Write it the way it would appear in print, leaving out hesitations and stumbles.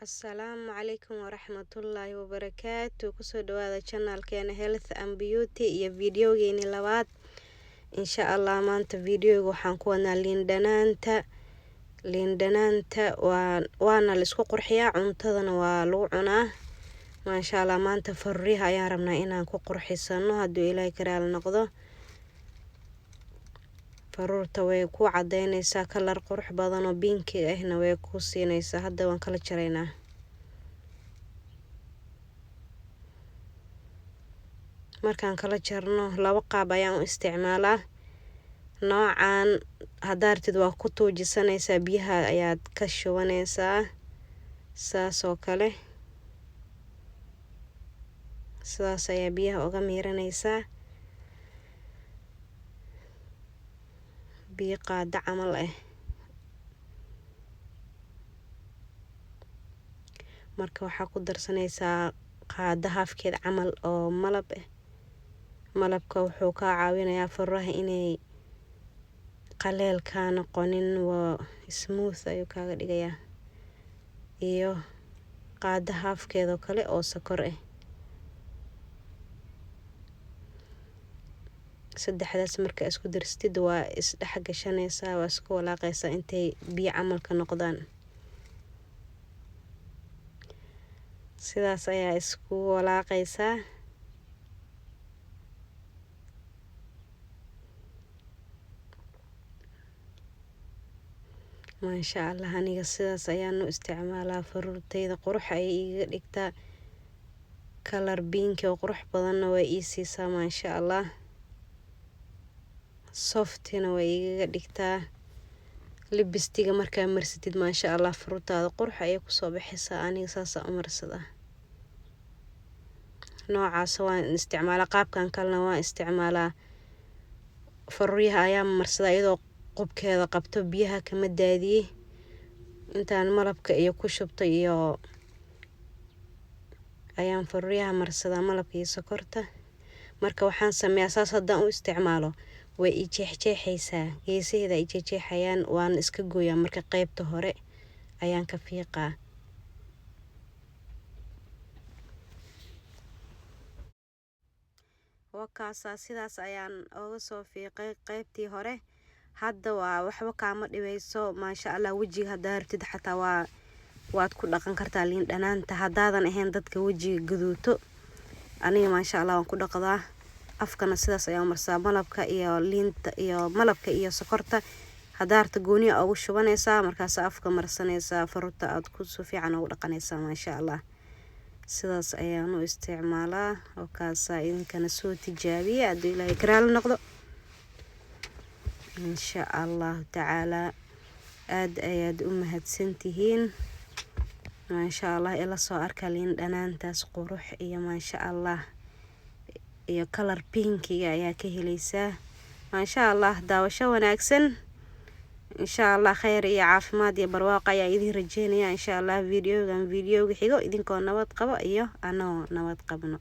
Asalaamu calaykum waraxmatullaahi wabarakaatu. Kusoo dhawaada channelkeena Health and Beauty iyo videogeeni labaad. Insha Allah maanta videoga waxaan ku wadnaa liin dhanaanta waana la isku qurxiyaa, cuntadana waa lagu cunaa. Masha Allah maanta fariiha ayaan rabnaa inaan ku qurxisano hadduu Ilaahay karaal noqdo. faruurta way ku cadeynaysaa kalar qurux badan oo binki ahna way ku siinaysaa. Hadda waan kala jaraynaa. markaan kala jarno laba qaab ayaan u isticmaalaa. noocan hadaartid waa ku tuujisanaysaa, biyaha ayaad ka shubanaysaa saas oo kale. sidaas ayaa biyaha uga miiranaysaa. biyo qaada camal marka waxaa ku darsanaysaa qaada hafkeed camal oo malab malabka wuxuu ka caawinayaa faraha inay qaleel ka noqonin, waa smooth ayuu kaaga dhigayaa. iyo qaada hafkeed oo kale oo sokor saddexdaas marka isku darstid waa isdhex gashanaysaa, waa isku walaaqaysaa intay biyo camal ka noqdaan. sidaas ayaa isku walaaqaysaa. Masha Allah aniga sidaas ayaan u isticmaalaa. faruurtayda qurux ayay iga dhigtaa, kalar binki oo qurux badanna way ii siisaa. Masha Allah softina way iga dhigtaa. libistiga markaa marsatid Masha Allah faruurtaada qurux ayay kusoo baxaysaa. aniga saas u marsadaa. noocaas waan isticmaalaa. qaabkan kalena waan isticmaalaa. faruuryaha ayaa marsadaa iyadoo qubkeeda qabto, biyaha kama daadiyay intaan malabka iyo ku shubto iyo ayaan faruuryaha marsadaa, malabka iyo sokorta. marka waxaan sameeyaa saas haddaan u isticmaalo way i jeexjeexaysaa, geesaheeda ay jeexjeexayaan, waan iska gooyaa. marka qaybta hore ayaan ka fiiqaa. wakaasa sidaas ayaan uga soo fiiqay qaybtii hore. hadda waa waxba kaama dhibayso. Masha Allah wajiga hadaa rabtid xataa waad ku dhaqan kartaa liin dhanaanta haddaadan ahayn dadka wajiga gaduuto. aniga Masha Allah waan ku dhaqdaa. afkana sidaas ayaan marsaa malabka iyo liinta iyo malabka iyo sokorta. hadaarta gooniya ugu shubanaysaa, markaas afka marsanaysaa, faruurta aad ku soo fiican ugu dhaqanaysaa. Masha Allah sidaas ayaan u isticmaalaa. wakaasa idinkana soo tijaabiya hadduu Ilaahay karaal noqdo. insha Allah tacaala aad ayaad u mahadsantihiin. Masha Allah ila soo arka liin dhanaantaas qurux iyo Masha Allah iyo kalar pinkiga ayaa ka helaysaa. Masha Allah daawasho wanaagsan. insha Allah khayr iyo caafimaad iyo barwaaqo ayaa idin rajeynaya. insha Allah videoga xigo idinkoo nabad qabo iyo anoo nabad qabno.